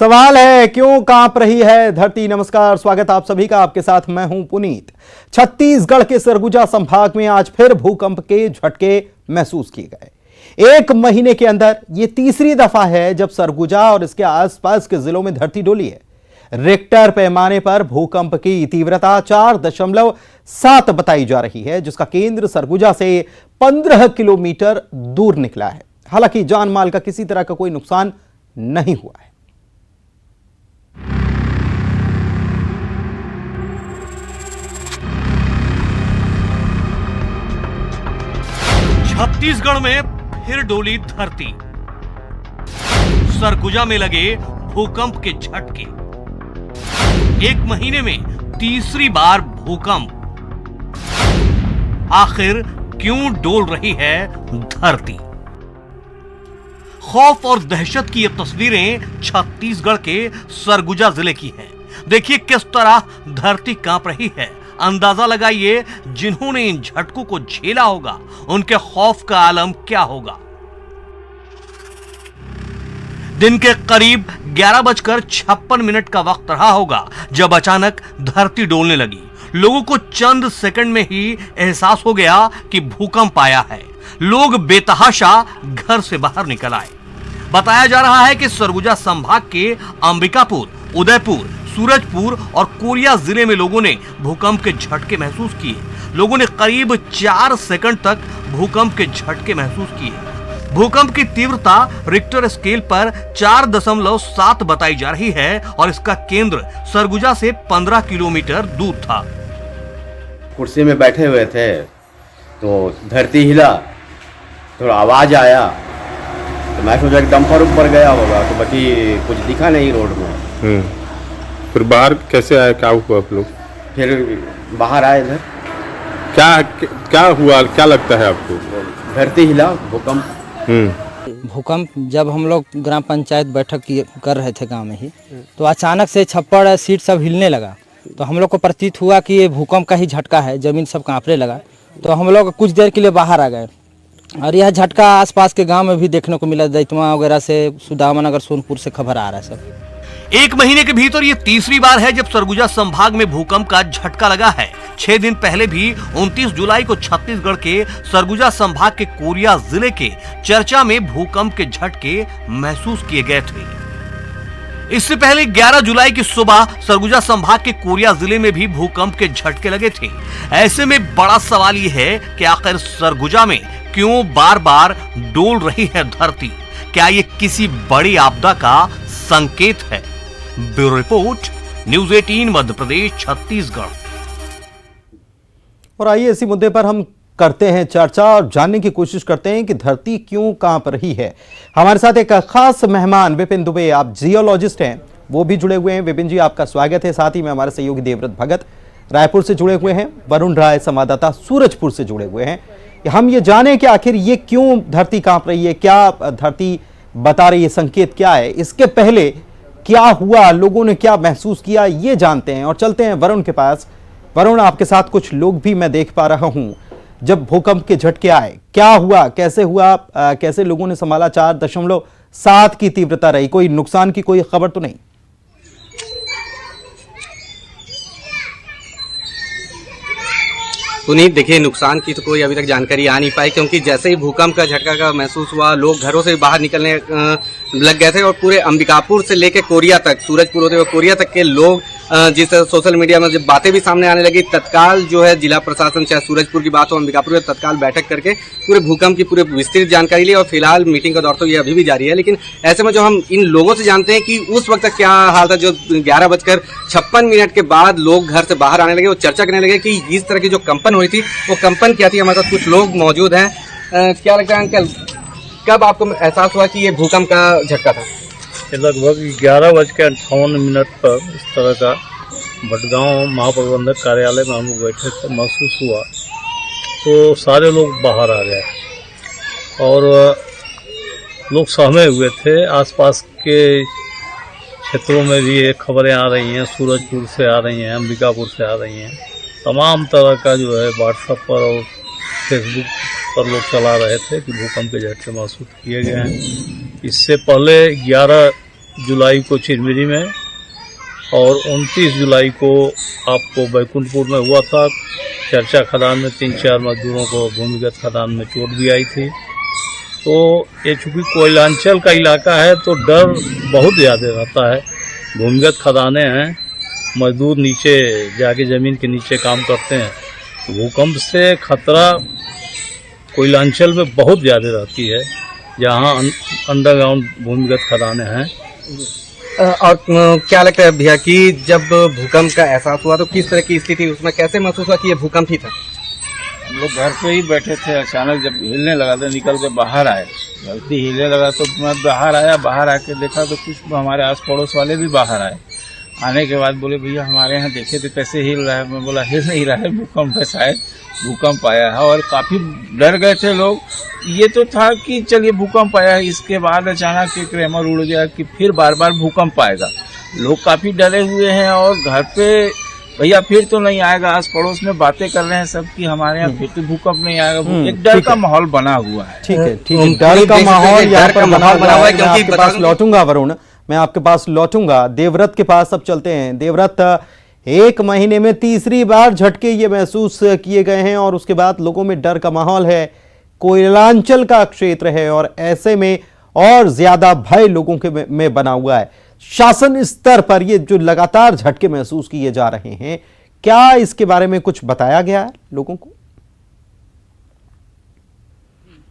सवाल है क्यों कांप रही है धरती। नमस्कार, स्वागत आप सभी का। आपके साथ मैं हूं पुनीत। छत्तीसगढ़ के सरगुजा संभाग में आज फिर भूकंप के झटके महसूस किए गए। एक महीने के अंदर यह तीसरी दफा है जब सरगुजा और इसके आसपास के जिलों में धरती डोली है। रिक्टर पैमाने पर भूकंप की तीव्रता 4.7 बताई जा रही है, जिसका केंद्र सरगुजा से 15 किलोमीटर दूर निकला है। हालांकि जान माल का किसी तरह का कोई नुकसान नहीं हुआ है। छत्तीसगढ़ में फिर डोली धरती। सरगुजा में लगे भूकंप के झटके। एक महीने में तीसरी बार भूकंप। आखिर क्यों डोल रही है धरती? खौफ और दहशत की ये तस्वीरें छत्तीसगढ़ के सरगुजा जिले की हैं। देखिए किस तरह धरती कांप रही है। अंदाजा लगाइए जिन्होंने इन झटकों को झेला होगा उनके खौफ का आलम क्या होगा। दिन के करीब 11:56 का वक्त रहा होगा जब अचानक धरती डोलने लगी। लोगों को चंद सेकंड में ही एहसास हो गया कि भूकंप आया है। लोग बेतहाशा घर से बाहर निकल आए। बताया जा रहा है कि सरगुजा संभाग के अंबिकापुर, उदयपुर, सूरजपुर और कोरिया जिले में लोगों ने भूकंप के झटके महसूस किए। लोगों ने करीब 4 सेकंड तक भूकंप के झटके महसूस किए। भूकंप की तीव्रता रिक्टर स्केल पर 4.7 बताई जा रही है और इसका केंद्र सरगुजा से 15 किलोमीटर दूर था। कुर्सी में बैठे हुए थे तो धरती हिला, थोड़ा आवाज आया तो मैं सोचा डंपर ऊपर गया होगा, तो बाकी कुछ दिखा नहीं रोड में। फिर बाहर कैसे आए, क्या हुआ आप लोग? फिर बाहर आए इधर। क्या हुआ, क्या लगता है आपको? धरती हिला, भूकंप। भूकंप जब हम लोग ग्राम पंचायत बैठक कर रहे थे गांव में ही, तो अचानक से छप्पड़ सीट सब हिलने लगा। तो हम लोग को प्रतीत हुआ कि ये भूकंप का ही झटका है। जमीन सब कांपने लगा तो हम लोग कुछ देर के लिए बाहर आ गए और यह झटका आसपास के गांव में भी देखने को मिला। दैतमा वगैरह से, सुदामा नगर, सोनपुर से खबर आ रहा है सब। एक महीने के भीतर ये तीसरी बार है जब सरगुजा संभाग में भूकंप का झटका लगा है। 6 दिन पहले भी 29 जुलाई को छत्तीसगढ़ के सरगुजा संभाग के कोरिया जिले के चर्चा में भूकंप के झटके महसूस किए गए थे। इससे पहले 11 जुलाई की सुबह सरगुजा संभाग के कोरिया जिले में भी भूकंप के झटके लगे थे। ऐसे में बड़ा सवाल ये है कि आखिर सरगुजा में क्यों बार बार डोल रही है धरती? क्या ये किसी बड़ी आपदा का संकेत है? Bureau report, news 18 Madhya Pradesh, Chhattisgarh. और आइए इसी मुद्दे पर हम करते हैं चर्चा और जानने की कोशिश करते हैं कि धरती क्यों कांप रही है। हमारे साथ एक खास मेहमान विपिन दुबे, आप जियोलॉजिस्ट हैं, वो भी जुड़े हुए हैं। विपिन जी, आपका स्वागत है। साथ ही में हमारे सहयोगी देवव्रत भगत रायपुर से जुड़े हुए हैं। वरुण राय संवाददाता सूरजपुर से जुड़े हुए हैं। हम ये जाने कि आखिर ये क्यों धरती कांप रही है, क्या धरती बता रही है, संकेत क्या है, इसके पहले क्या हुआ, लोगों ने क्या महसूस किया, ये जानते हैं। और चलते हैं वरुण के पास। वरुण, आपके साथ कुछ लोग भी मैं देख पा रहा हूं। जब भूकंप के झटके आए, क्या हुआ, कैसे हुआ, कैसे लोगों ने संभाला? 4.7 की तीव्रता रही। कोई नुकसान की कोई खबर तो नहीं? पुनीत, देखिए नुकसान की तो कोई अभी तक जानकारी आ नहीं पाई, क्योंकि जैसे ही भूकंप का झटका का महसूस हुआ लोग घरों से बाहर निकलने लग गए थे और पूरे अंबिकापुर से लेकर कोरिया तक, सूरजपुर होते हुए कोरिया तक के लोग जिस सोशल मीडिया में जब बातें भी सामने आने लगी, तत्काल जो है जिला प्रशासन, चाहे सूरजपुर की बात हो, अंबिकापुर में तत्काल बैठक करके पूरे भूकंप की पूरे विस्तृत जानकारी ली। और फिलहाल मीटिंग का दौर तो ये अभी भी जारी है। लेकिन ऐसे में जो हम इन लोगों से जानते हैं कि उस वक्त तक क्या हाल था, जो 11:56 के बाद लोग घर से बाहर आने लगे, वो चर्चा करने लगे कि इस तरह की जो कंपन हुई थी वो कंपन क्या थी। हमारे साथ कुछ लोग मौजूद हैं। क्या लगता है अंकल, कब आपको एहसास हुआ कि ये भूकंप का झटका था? लगभग 11:58 पर इस तरह का भटगांव महाप्रबंधक कार्यालय में हम लोग बैठे थे, महसूस हुआ तो सारे लोग बाहर आ गए और लोग सहमे हुए थे। आसपास के क्षेत्रों में भी ये खबरें आ रही हैं, सूरजपुर से आ रही हैं, अंबिकापुर से आ रही हैं। तमाम तरह का जो है व्हाट्सएप पर और फेसबुक पर लोग चला रहे थे कि भूकंप के झटके महसूस किए गए हैं। इससे पहले 11 जुलाई को चिरमिरी में और 29 जुलाई को आपको बैकुंठपुर में हुआ था। चर्चा खदान में 3-4 मजदूरों को भूमिगत खदान में चोट भी आई थी। तो ये चूँकि कोयलांचल का इलाका है तो डर बहुत ज़्यादा रहता है। भूमिगत खदानें हैं, मजदूर नीचे जाके ज़मीन के नीचे काम करते हैं। भूकंप से खतरा कोयलांचल में बहुत ज़्यादा रहती है, जहाँ अंडरग्राउंड भूमिगत खदानें हैं। और क्या लगता है भैया कि जब भूकंप का एहसास हुआ तो किस तरह की स्थिति, उसमें कैसे महसूस हुआ कि ये भूकंप ही था? हम लोग घर पे ही बैठे थे, अचानक जब हिलने लगा तो निकल के बाहर आए। गलती हिले लगा तो मैं बाहर आया, बाहर आके देखा तो कुछ हमारे आस पड़ोस वाले भी बाहर आए। आने के बाद बोले भैया हमारे यहाँ देखे तो कैसे हिल रहा है। मैं बोला हिल नहीं रहा है, भूकंप है, शायद भूकंप आया है। और काफ़ी डर गए थे लोग। ये तो था कि चलिए भूकंप आया है, इसके बाद अचानक एक रेमर उड़ गया कि फिर बार बार भूकंप आएगा। लोग काफ़ी डरे हुए हैं और घर पे भैया फिर तो नहीं आएगा, आस पड़ोस में बातें कर रहे हैं सब कि हमारे यहाँ फिर तो भूकंप नहीं आएगा। एक डर का माहौल बना हुआ है। ठीक है, ठीक है, डर का माहौल यहाँ पर बना हुआ है। मैं आपके पास लौटूंगा वरुण, मैं आपके पास लौटूंगा। देवव्रत के पास अब चलते हैं। देवव्रत, 1 महीने में तीसरी बार झटके ये महसूस किए गए हैं और उसके बाद लोगों में डर का माहौल है। कोयलांचल का क्षेत्र है और ऐसे में और ज्यादा भय लोगों के में बना हुआ है। शासन स्तर पर ये जो लगातार झटके महसूस किए जा रहे हैं, क्या इसके बारे में कुछ बताया गया है लोगों को?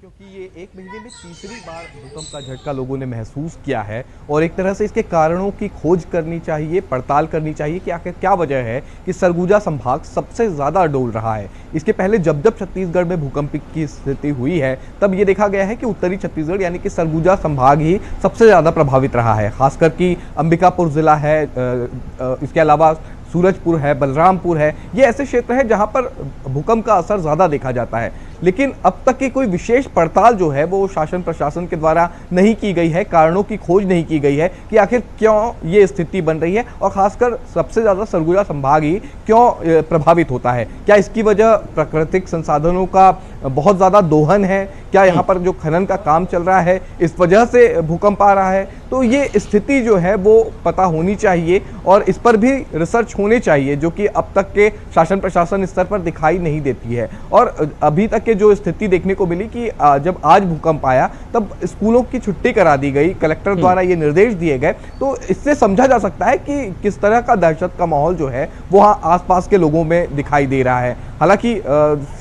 क्योंकि ये 1 महीने में तीसरी बार भूकंप का झटका लोगों ने महसूस किया है और एक तरह से इसके कारणों की खोज करनी चाहिए, पड़ताल करनी चाहिए कि आखिर क्या वजह है कि सरगुजा संभाग सबसे ज़्यादा डोल रहा है। इसके पहले जब जब छत्तीसगढ़ में भूकंप की स्थिति हुई है तब ये देखा गया है कि उत्तरी छत्तीसगढ़ यानी कि सरगुजा संभाग ही सबसे ज़्यादा प्रभावित रहा है। खासकर कि अंबिकापुर ज़िला है, इसके अलावा सूरजपुर है, बलरामपुर है, ये ऐसे क्षेत्र हैं जहां पर भूकंप का असर ज़्यादा देखा जाता है। लेकिन अब तक की कोई विशेष पड़ताल जो है वो शासन प्रशासन के द्वारा नहीं की गई है, कारणों की खोज नहीं की गई है कि आखिर क्यों ये स्थिति बन रही है और खासकर सबसे ज़्यादा सरगुजा संभाग ही क्यों प्रभावित होता है। क्या इसकी वजह प्राकृतिक संसाधनों का बहुत ज़्यादा दोहन है? क्या यहाँ पर जो खनन का काम चल रहा है इस वजह से भूकंप आ रहा है? तो ये स्थिति जो है वो पता होनी चाहिए और इस पर भी रिसर्च होने चाहिए, जो कि अब तक के शासन प्रशासन स्तर पर दिखाई नहीं देती है। और अभी तक के जो स्थिति देखने को मिली कि जब आज भूकंप आया तब स्कूलों की छुट्टी करा दी गई, कलेक्टर द्वारा ये निर्देश दिए गए। तो इससे समझा जा सकता है कि किस तरह का दहशत का माहौल जो है वो आसपास के लोगों में दिखाई दे रहा है। हालांकि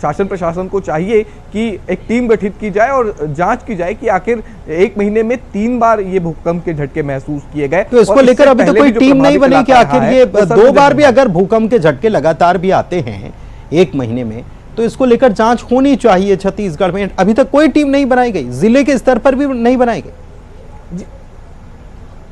शासन प्रशासन को चाहिए कि एक टीम गठित की जाए और जांच की जाए कि आखिर 1 महीने में 3 बार ये भूकंप के झटके महसूस किए गए। तो इसको लेकर अभी तो कोई टीम नहीं बनी कि आखिर ये 2 बार भी अगर भूकंप के झटके लगातार भी आते हैं 1 महीने में, तो इसको लेकर जांच होनी चाहिए छत्तीसगढ़ में। अभी तक कोई टीम नहीं बनाई गई, जिले के स्तर पर भी नहीं बनाई गई।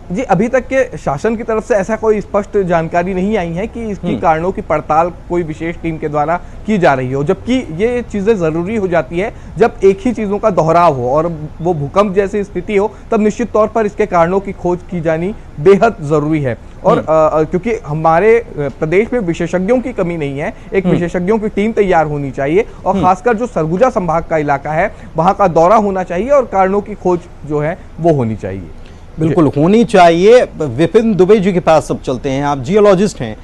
जी, अभी तक के शासन की तरफ से ऐसा कोई स्पष्ट जानकारी नहीं आई है कि इसकी कारणों की पड़ताल कोई विशेष टीम के द्वारा की जा रही हो, जबकि ये चीज़ें ज़रूरी हो जाती है जब एक ही चीज़ों का दोहराव हो और वो भूकंप जैसी स्थिति हो, तब निश्चित तौर पर इसके कारणों की खोज की जानी बेहद ज़रूरी है। और क्योंकि हमारे प्रदेश में विशेषज्ञों की कमी नहीं है, एक विशेषज्ञों की टीम तैयार होनी चाहिए और खासकर जो सरगुजा संभाग का इलाका है वहाँ का दौरा होना चाहिए और कारणों की खोज जो है वो होनी चाहिए। बिल्कुल होनी चाहिए। विपिन दुबे जी के पास अब चलते हैं, आप जियोलॉजिस्ट हैं।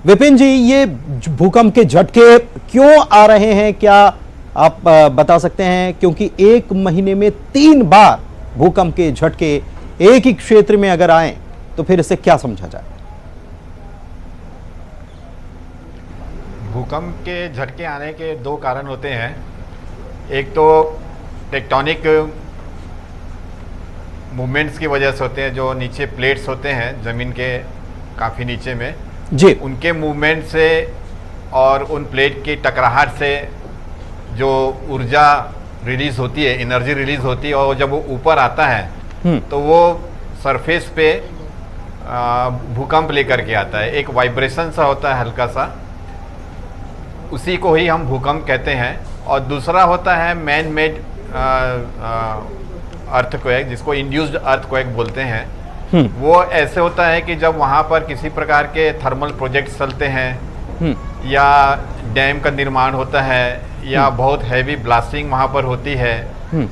विपिन जी, ये भूकंप के झटके क्यों आ रहे हैं, क्या आप बता सकते हैं? क्योंकि 1 महीने में 3 बार भूकंप के झटके एक ही क्षेत्र में अगर आए तो फिर इसे क्या समझा जाए? भूकंप के झटके आने के 2 कारण होते हैं। एक तो टेक्टोनिक मूवमेंट्स की वजह से होते हैं, जो नीचे प्लेट्स होते हैं ज़मीन के काफ़ी नीचे में जी, उनके मूवमेंट से और उन प्लेट की टकराहट से जो ऊर्जा रिलीज़ होती है, एनर्जी रिलीज़ होती है, और जब वो ऊपर आता है तो वो सरफेस पे भूकंप लेकर के आता है। एक वाइब्रेशन सा होता है हल्का सा, उसी को ही हम भूकंप कहते हैं। और दूसरा होता है मैन मेड अर्थक्वेक, जिसको इंड्यूस्ड अर्थक्वेक बोलते हैं। वो ऐसे होता है कि जब वहाँ पर किसी प्रकार के थर्मल प्रोजेक्ट्स चलते हैं या डैम का निर्माण होता है या बहुत हैवी ब्लास्टिंग वहाँ पर होती है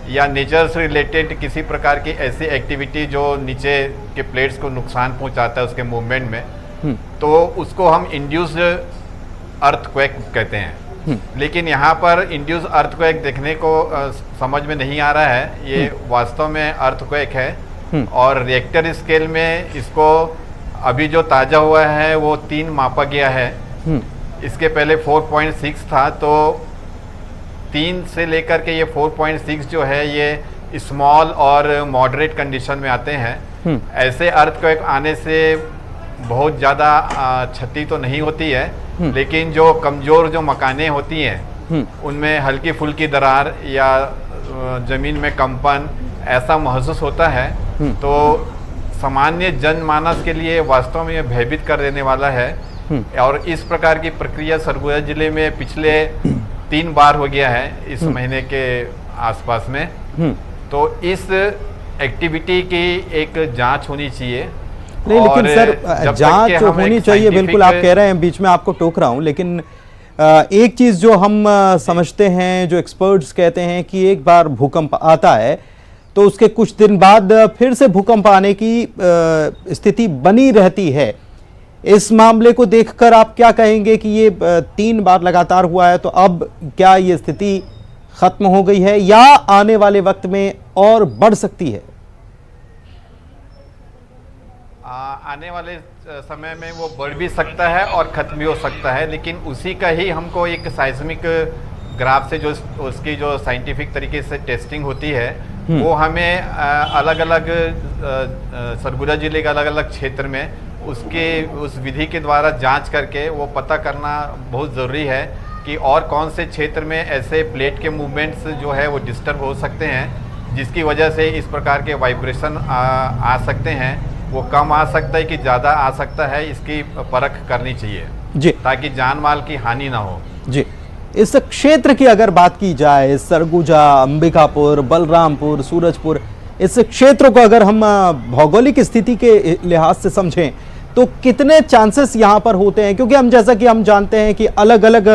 या नेचर से रिलेटेड किसी प्रकार की ऐसी एक्टिविटी जो नीचे के प्लेट्स को नुकसान पहुँचाता है उसके मूवमेंट में, तो उसको हम इंड्यूस्ड अर्थक्वेक कहते हैं। लेकिन यहाँ पर इंड्यूस अर्थक्वेक देखने को समझ में नहीं आ रहा है। ये वास्तव में अर्थक्वेक है और रिएक्टर स्केल में इसको अभी जो ताज़ा हुआ है वो 3 मापा गया है। इसके पहले 4.6 था, तो 3 से लेकर के ये 4.6 जो है ये स्मॉल और मॉडरेट कंडीशन में आते हैं। ऐसे अर्थक्वेक आने से बहुत ज़्यादा क्षति तो नहीं होती है, लेकिन जो कमज़ोर जो मकानें होती हैं उनमें हल्की फुल्की दरार या ज़मीन में कंपन ऐसा महसूस होता है। तो सामान्य जनमानस के लिए वास्तव में ये भयभीत कर देने वाला है। और इस प्रकार की प्रक्रिया सरगुजा जिले में पिछले 3 बार हो गया है इस महीने के आसपास में। तो इस एक्टिविटी की एक जांच होनी चाहिए। नहीं, लेकिन सर जांच होनी चाहिए, बिल्कुल आप कह रहे हैं, बीच में आपको टोक रहा हूं, लेकिन एक चीज जो हम समझते हैं, जो एक्सपर्ट्स कहते हैं कि एक बार भूकंप आता है तो उसके कुछ दिन बाद फिर से भूकंप आने की स्थिति बनी रहती है। इस मामले को देखकर आप क्या कहेंगे कि ये 3 बार लगातार हुआ है, तो अब क्या ये स्थिति खत्म हो गई है या आने वाले वक्त में और बढ़ सकती है? आने वाले समय में वो बढ़ भी सकता है और ख़त्म भी हो सकता है, लेकिन उसी का ही हमको एक साइस्मिक ग्राफ से जो उसकी जो साइंटिफिक तरीके से टेस्टिंग होती है वो हमें अलग अलग सरगुजा जिले के अलग अलग क्षेत्र में उस विधि के द्वारा जांच करके वो पता करना बहुत ज़रूरी है कि और कौन से क्षेत्र में ऐसे प्लेट के मूवमेंट्स जो है वो डिस्टर्ब हो सकते हैं, जिसकी वजह से इस प्रकार के वाइब्रेशन आ सकते हैं। वो कम आ सकता है कि ज़्यादा आ सकता है, इसकी परख करनी चाहिए जी, ताकि जान माल की हानि ना हो। जी, इस क्षेत्र की अगर बात की जाए, सरगुजा, अंबिकापुर, बलरामपुर, सूरजपुर, इस क्षेत्र को अगर हम भौगोलिक स्थिति के लिहाज से समझें तो कितने चांसेस यहाँ पर होते हैं? क्योंकि हम जैसा कि हम जानते हैं कि अलग अलग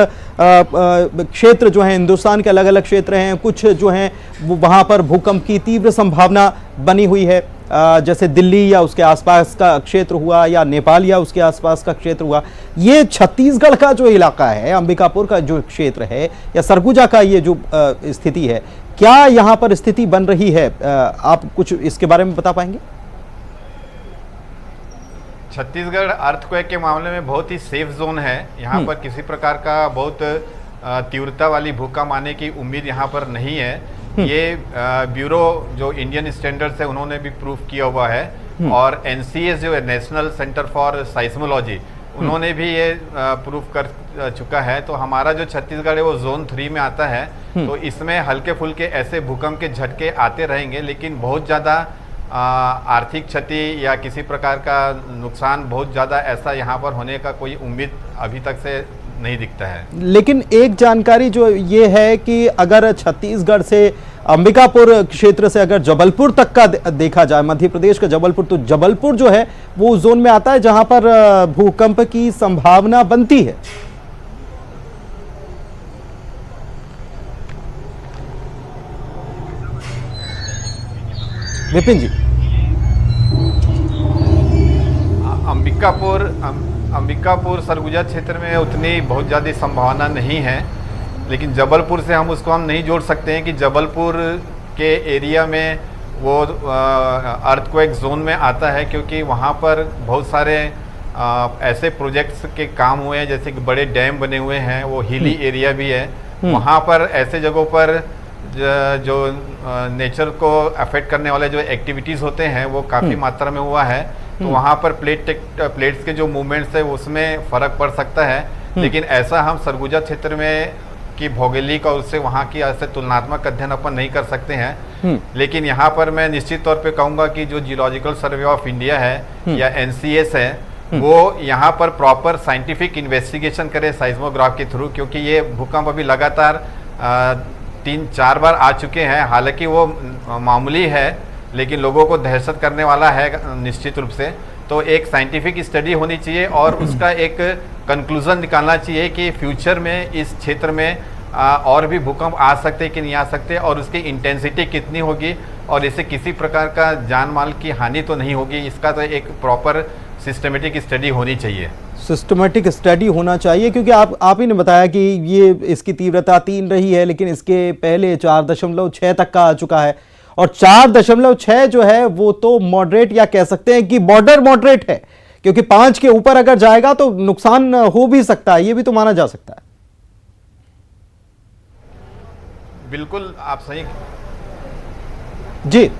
क्षेत्र जो हैं, हिंदुस्तान के अलग अलग क्षेत्र हैं, कुछ जो हैं वहाँ पर भूकंप की तीव्र संभावना बनी हुई है, जैसे दिल्ली या उसके आसपास का क्षेत्र हुआ या नेपाल या उसके आसपास का क्षेत्र हुआ। ये छत्तीसगढ़ का जो इलाका है, अंबिकापुर का जो क्षेत्र है या सरगुजा का ये जो स्थिति है, क्या यहाँ पर स्थिति बन रही है? आप कुछ इसके बारे में बता पाएंगे? छत्तीसगढ़ अर्थक्वेक के मामले में बहुत ही सेफ जोन है। यहाँ पर किसी प्रकार का बहुत तीव्रता वाली भूकंप आने की उम्मीद यहाँ पर नहीं है। ये ब्यूरो जो इंडियन स्टैंडर्ड्स है उन्होंने भी प्रूफ किया हुआ है, और NCS जो है नेशनल सेंटर फॉर साइस्मोलॉजी, उन्होंने भी ये प्रूफ कर चुका है। तो हमारा जो छत्तीसगढ़ है वो जोन 3 में आता है। तो इसमें हल्के फुल्के ऐसे भूकंप के झटके आते रहेंगे, लेकिन बहुत ज़्यादा आर्थिक क्षति या किसी प्रकार का नुकसान बहुत ज़्यादा ऐसा यहाँ पर होने का कोई उम्मीद अभी तक से नहीं दिखता है। लेकिन एक जानकारी जो ये है कि अगर छत्तीसगढ़ से अंबिकापुर क्षेत्र से अगर जबलपुर तक का देखा जाए, मध्य प्रदेश का जबलपुर, तो जबलपुर जो है वो जोन में आता है जहां पर भूकंप की संभावना बनती है। विपिन जी, अंबिकापुर सरगुजा क्षेत्र में उतनी बहुत ज़्यादा संभावना नहीं है, लेकिन जबलपुर से हम उसको नहीं जोड़ सकते हैं कि जबलपुर के एरिया में वो अर्थक्वेक जोन में आता है, क्योंकि वहाँ पर बहुत सारे ऐसे प्रोजेक्ट्स के काम हुए हैं, जैसे कि बड़े डैम बने हुए हैं, वो हिली एरिया भी है। वहाँ पर ऐसे जगहों पर जो नेचर को अफेक्ट करने वाले जो एक्टिविटीज़ होते हैं वो काफ़ी मात्रा में हुआ है। तो वहाँ पर प्लेट्स के जो मूवमेंट्स है उसमें फ़र्क पड़ सकता है, लेकिन ऐसा हम सरगुजा क्षेत्र में की भौगोलिक और उससे वहाँ की ऐसे तुलनात्मक अध्ययन अपन नहीं कर सकते हैं। लेकिन यहाँ पर मैं निश्चित तौर पे कहूँगा कि जो जियोलॉजिकल सर्वे ऑफ इंडिया है या NCS है, वो यहाँ पर प्रॉपर साइंटिफिक इन्वेस्टिगेशन करे साइज्मोग्राफ के थ्रू, क्योंकि ये भूकंप अभी लगातार 3-4 बार आ चुके हैं। हालांकि वो मामूली है, लेकिन लोगों को दहशत करने वाला है निश्चित रूप से। तो एक साइंटिफिक स्टडी होनी चाहिए और उसका एक कंक्लूजन निकालना चाहिए कि फ्यूचर में इस क्षेत्र में और भी भूकंप आ सकते कि नहीं आ सकते, और उसकी इंटेंसिटी कितनी होगी, और इससे किसी प्रकार का जान माल की हानि तो नहीं होगी, इसका तो एक प्रॉपर सिस्टमेटिक स्टडी होनी चाहिए। सिस्टमेटिक स्टडी होना चाहिए, क्योंकि आप ही ने बताया कि ये इसकी तीव्रता 3 रही है, लेकिन इसके पहले 4.6 तक का आ चुका है, और 4.6 जो है वो तो मॉडरेट, या कह सकते हैं कि बॉर्डर मॉडरेट है, क्योंकि 5 के ऊपर अगर जाएगा तो नुकसान हो भी सकता है, ये भी तो माना जा सकता है। बिल्कुल आप सही जी,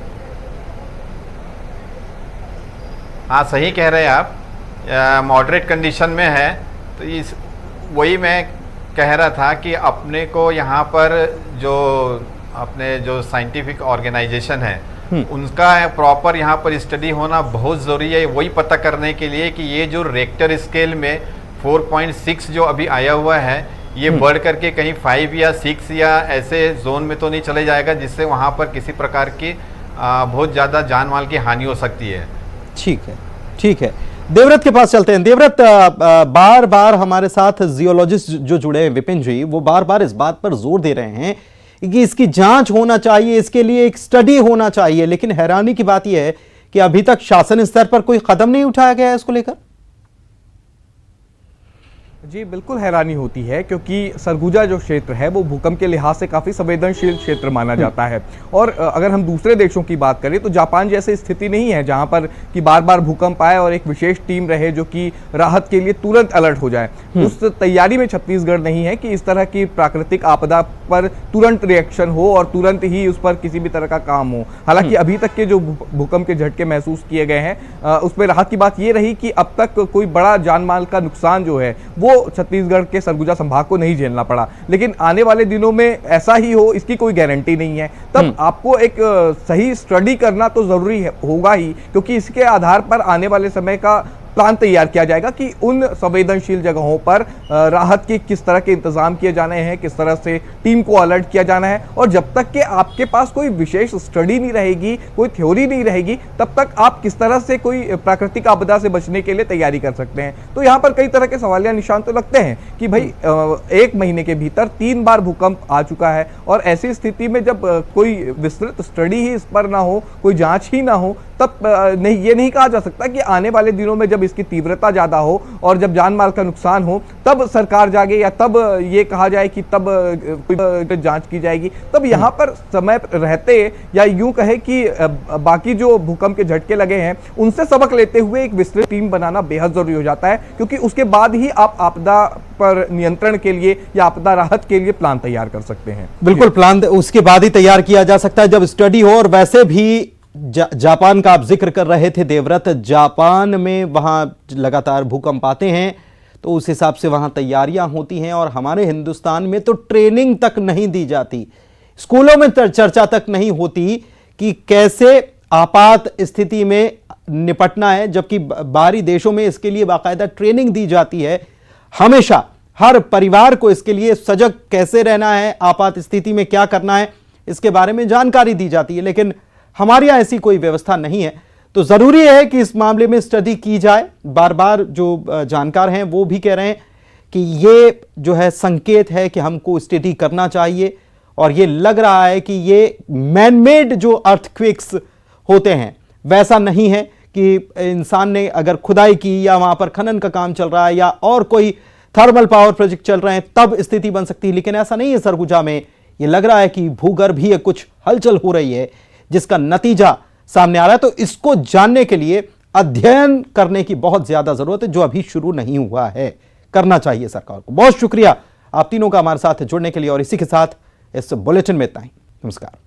हाँ सही कह रहे हैं आप, मॉडरेट कंडीशन में है। तो इस वही मैं कह रहा था कि अपने को यहाँ पर जो अपने जो साइंटिफिक ऑर्गेनाइजेशन है उनका प्रॉपर यहाँ पर स्टडी होना बहुत ज़रूरी है, वही पता करने के लिए कि ये जो रेक्टर स्केल में 4.6 जो अभी आया हुआ है ये बढ़ करके कहीं 5 या 6 या ऐसे जोन में तो नहीं चले जाएगा जिससे वहाँ पर किसी प्रकार की बहुत ज़्यादा जान माल की हानि हो सकती है। ठीक है, ठीक है। देवव्रत के पास चलते हैं। देवव्रत, बार बार हमारे साथ जियोलॉजिस्ट जो जुड़े हैं विपिन जी, वो बार बार इस बात पर जोर दे रहे हैं कि इसकी जांच होना चाहिए, इसके लिए एक स्टडी होना चाहिए, लेकिन हैरानी की बात यह है कि अभी तक शासन स्तर पर कोई कदम नहीं उठाया गया है इसको लेकर। जी बिल्कुल हैरानी होती है, क्योंकि सरगुजा जो क्षेत्र है वो भूकंप के लिहाज से काफ़ी संवेदनशील क्षेत्र माना जाता है। और अगर हम दूसरे देशों की बात करें तो जापान जैसी स्थिति नहीं है जहां पर कि बार बार भूकंप आए और एक विशेष टीम रहे जो कि राहत के लिए तुरंत अलर्ट हो जाए। उस तैयारी में छत्तीसगढ़ नहीं है कि इस तरह की प्राकृतिक आपदा पर तुरंत रिएक्शन हो और तुरंत ही उस पर किसी भी तरह का काम हो। हालांकि अभी तक के जो भूकंप के झटके महसूस किए गए हैं उसमें राहत की बात ये रही कि अब तक कोई बड़ा जानमाल का नुकसान जो है वो छत्तीसगढ़ के सरगुजा संभाग को नहीं झेलना पड़ा, लेकिन आने वाले दिनों में ऐसा ही हो इसकी कोई गारंटी नहीं है। तब आपको एक सही स्टडी करना तो जरूरी होगा ही, क्योंकि इसके आधार पर आने वाले समय का प्लान तैयार किया जाएगा कि उन संवेदनशील जगहों पर राहत के किस तरह के इंतजाम किए जाने हैं, किस तरह से टीम को अलर्ट किया जाना है। और जब तक कि आपके पास कोई विशेष स्टडी नहीं रहेगी, कोई थ्योरी नहीं रहेगी, तब तक आप किस तरह से कोई प्राकृतिक आपदा से बचने के लिए तैयारी कर सकते हैं। तो यहाँ पर कई तरह के सवालिया निशान तो लगते हैं कि भाई 1 महीने के भीतर 3 बार भूकंप आ चुका है, और ऐसी स्थिति में जब कोई विस्तृत स्टडी ही इस पर ना हो, कोई जांच ही ना हो, तब ये नहीं कहा जा सकता कि आने वाले दिनों में जब इसकी तीव्रता ज्यादा हो और जब जान माल का नुकसान हो तब सरकार जागे, या तब ये कहा जाए कि तब कोई जांच की जाएगी। तब यहाँ पर समय रहते, या यूं कहे कि बाकी जो भूकंप के झटके लगे हैं उनसे सबक लेते हुए एक विस्तृत टीम बनाना बेहद जरूरी हो जाता है, क्योंकि उसके बाद ही आप आपदा पर नियंत्रण के लिए या आपदा राहत के लिए प्लान तैयार कर सकते हैं। बिल्कुल, प्लान उसके बाद ही तैयार किया जा सकता है जब स्टडी हो। और वैसे भी जापान का आप जिक्र कर रहे थे देवव्रत, जापान में वहां लगातार भूकंप आते हैं तो उस हिसाब से वहां तैयारियां होती हैं, और हमारे हिंदुस्तान में तो ट्रेनिंग तक नहीं दी जाती, स्कूलों में चर्चा तक नहीं होती कि कैसे आपात स्थिति में निपटना है, जबकि बाहरी देशों में इसके लिए बाकायदा ट्रेनिंग दी जाती है। हमेशा हर परिवार को इसके लिए सजग कैसे रहना है, आपात स्थिति में क्या करना है, इसके बारे में जानकारी दी जाती है, लेकिन हमारे यहां ऐसी कोई व्यवस्था नहीं है। तो जरूरी है कि इस मामले में स्टडी की जाए। बार बार जो जानकार हैं वो भी कह रहे हैं कि ये जो है संकेत है कि हमको स्टडी करना चाहिए, और ये लग रहा है कि ये मैनमेड जो अर्थक्वेक्स होते हैं वैसा नहीं है कि इंसान ने अगर खुदाई की या वहां पर खनन का काम चल रहा है या और कोई थर्मल पावर प्रोजेक्ट चल रहे हैं तब स्थिति बन सकती है, लेकिन ऐसा नहीं है। सरगुजा में ये लग रहा है कि भूगर्भीय कुछ हलचल हो रही है जिसका नतीजा सामने आ रहा है। तो इसको जानने के लिए अध्ययन करने की बहुत ज्यादा जरूरत है, जो अभी शुरू नहीं हुआ है। करना चाहिए सरकार को। बहुत शुक्रिया आप तीनों का हमारे साथ जुड़ने के लिए, और इसी के साथ इस बुलेटिन में इतना ही। नमस्कार।